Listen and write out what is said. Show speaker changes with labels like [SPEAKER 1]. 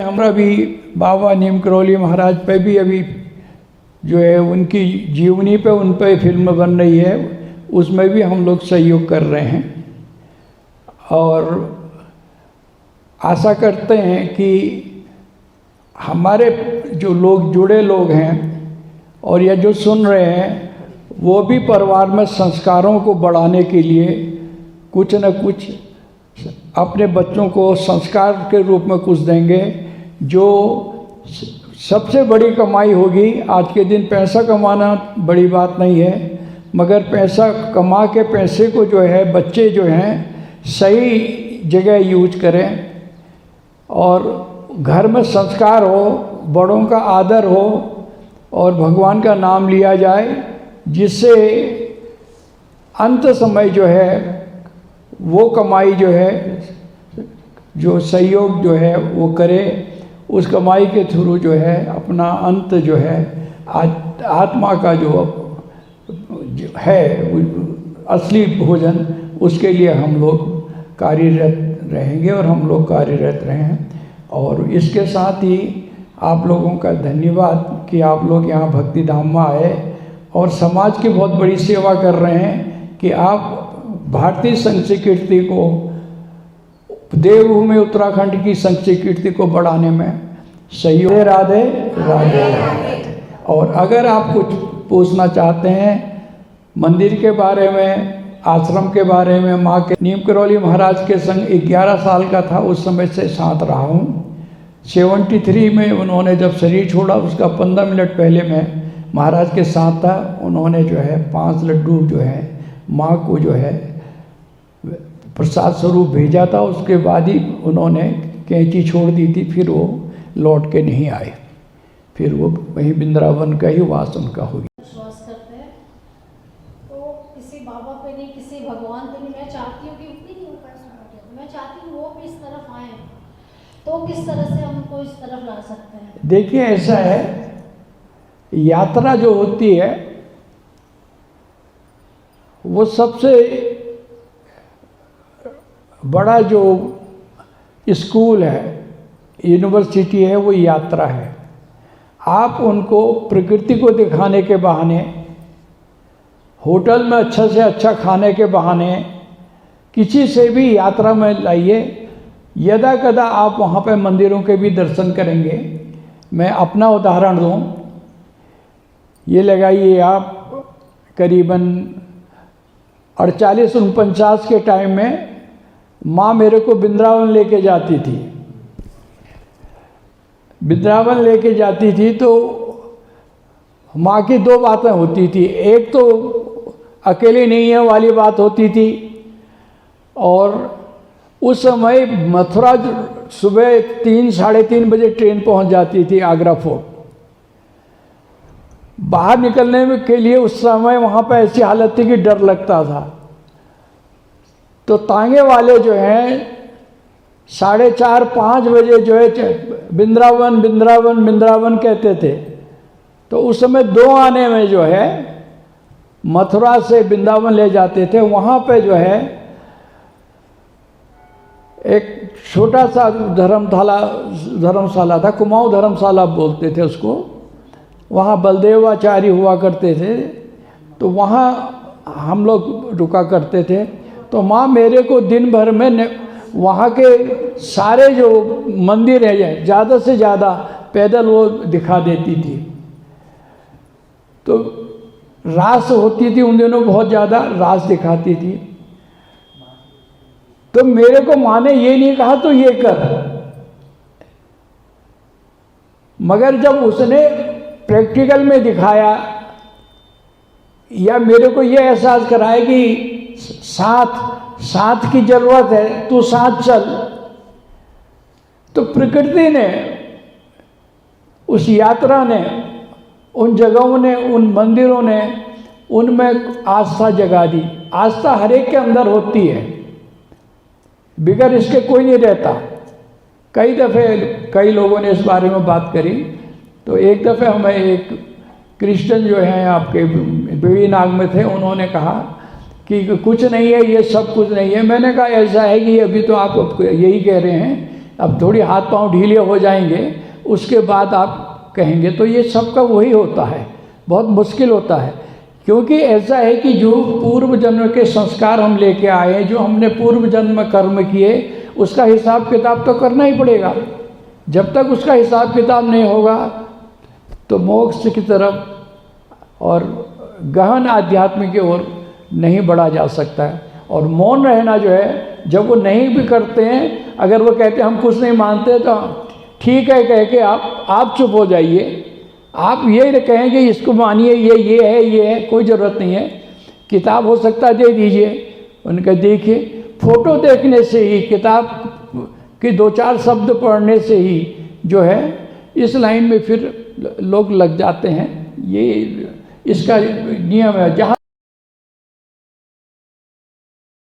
[SPEAKER 1] हमारा भी बाबा नीम करौली महाराज पे भी अभी जो है उनकी जीवनी पे उन पे फिल्म बन रही है, उसमें भी हम लोग सहयोग कर रहे हैं और आशा करते हैं कि हमारे जो लोग जुड़े लोग हैं और या जो सुन रहे हैं वो भी परिवार में संस्कारों को बढ़ाने के लिए कुछ न कुछ अपने बच्चों को संस्कार के रूप में कुछ देंगे। जो सबसे बड़ी कमाई होगी, आज के दिन पैसा कमाना बड़ी बात नहीं है, मगर पैसा कमा के पैसे को जो है बच्चे जो हैं सही जगह यूज करें और घर में संस्कार हो, बड़ों का आदर हो और भगवान का नाम लिया जाए, जिससे अंत समय जो है वो कमाई जो है जो सहयोग जो है वो करे, उस कमाई के थ्रू जो है अपना अंत जो है आत्मा का जो है असली भोजन, उसके लिए हम लोग कार्यरत रहेंगे और हम लोग कार्यरत रहे हैं। और इसके साथ ही आप लोगों का धन्यवाद कि आप लोग यहाँ भक्ति धाम में आए और समाज की बहुत बड़ी सेवा कर रहे हैं कि आप भारतीय संस्कृति को, देवभूमि उत्तराखंड की संस्कृति को बढ़ाने में सहयोग। राधे राधे। और अगर आप कुछ पूछना चाहते हैं मंदिर के बारे में, आश्रम के बारे में, माँ के नीम करौली महाराज के संग 11 साल का था उस समय से साथ रहा हूँ। 73 में उन्होंने जब शरीर छोड़ा उसका 15 मिनट पहले मैं महाराज के साथ था। उन्होंने जो है 5 लड्डू जो है माँ को जो है प्रसाद स्वरूप भेजा था, उसके बाद ही उन्होंने कैंची छोड़ दी थी, फिर वो लौट के नहीं आए, फिर वो वहीं वृंदावन का ही वास उनका हो गया।
[SPEAKER 2] विश्वास करते हैं तो किसी बाबा पे नहीं, किसी भगवान पे नहीं। मैं चाहती हूँ कि उतनी नहीं ऊपर सुना, मैं चाहती हूँ वो भी इस तरफ आए, तो किस तरह से हमको इस तरफ ला सकते हैं।
[SPEAKER 1] देखिए ऐसा है, यात्रा जो होती है वो सबसे बड़ा जो स्कूल है, यूनिवर्सिटी है, वो यात्रा है। आप उनको प्रकृति को दिखाने के बहाने, होटल में अच्छा से अच्छा खाने के बहाने, किसी से भी यात्रा में लाइए। यदा कदा आप वहाँ पे मंदिरों के भी दर्शन करेंगे। मैं अपना उदाहरण दूँ, ये लगाइए आप करीबन 48-49 के टाइम में माँ मेरे को वृंदावन लेके जाती थी। वृंदावन लेके जाती थी तो माँ की 2 बातें होती थी। एक तो अकेली नहीं है वाली बात होती थी, और उस समय मथुरा सुबह 3-3:30 बजे ट्रेन पहुंच जाती थी आगरा फोर्ट। बाहर निकलने में के लिए उस समय वहाँ पर ऐसी हालत थी कि डर लगता था। तो तांगे वाले जो हैं 4:30-5 बजे जो है वृंदावन वृंदावन वृंदावन कहते थे। तो उस समय 2 आने में जो है मथुरा से वृंदावन ले जाते थे। वहाँ पे जो है एक छोटा सा धर्मशाला था, कुमाऊं धर्मशाला बोलते थे उसको। वहाँ बलदेवाचार्य हुआ करते थे, तो वहाँ हम लोग रुका करते थे। तो माँ मेरे को दिन भर में वहाँ के सारे जो मंदिर है ज़्यादा से ज़्यादा पैदल वो दिखा देती थी। तो रास होती थी उन दिनों, बहुत ज़्यादा रास दिखाती थी। तो मेरे को माँ ने ये नहीं कहा तो ये कर, मगर जब उसने प्रैक्टिकल में दिखाया या मेरे को ये एहसास कराया कि साथ की जरूरत है, तू साथ चल, तो प्रकृति ने, उस यात्रा ने, उन जगहों ने, उन मंदिरों ने उनमें आस्था जगा दी। आस्था हर एक के अंदर होती है, बिगड़ इसके कोई नहीं रहता। कई दफ़े कई लोगों ने इस बारे में बात करी। तो एक दफ़े हमें एक क्रिश्चियन जो हैं आपके बेवीनाग में थे, उन्होंने कहा कि कुछ नहीं है, ये सब कुछ नहीं है। मैंने कहा ऐसा है कि अभी तो आप यही कह रहे हैं अब थोड़ी हाथ पांव ढीले हो जाएंगे, उसके बाद आप कहेंगे। तो ये सबका वही होता है, बहुत मुश्किल होता है, क्योंकि ऐसा है कि जो पूर्व जन्म के संस्कार हम लेके आए, जो हमने पूर्व जन्म में कर्म किए, उसका हिसाब किताब तो करना ही पड़ेगा। जब तक उसका हिसाब किताब नहीं होगा तो मोक्ष की तरफ और गहन आध्यात्म की ओर नहीं बढ़ा जा सकता है। और मौन रहना जो है, जब वो नहीं भी करते हैं, अगर वो कहते हैं हम कुछ नहीं मानते, तो ठीक है कह के आप चुप हो जाइए। आप ये कहेंगे इसको मानिए, ये है, कोई ज़रूरत नहीं है, किताब हो सकता है दे दीजिए। उनका देखिए, फ़ोटो देखने से ही, किताब के 2-4 शब्द पढ़ने से ही जो है इस लाइन में फिर लोग लग जाते हैं। ये इसका नियम है। जहाँ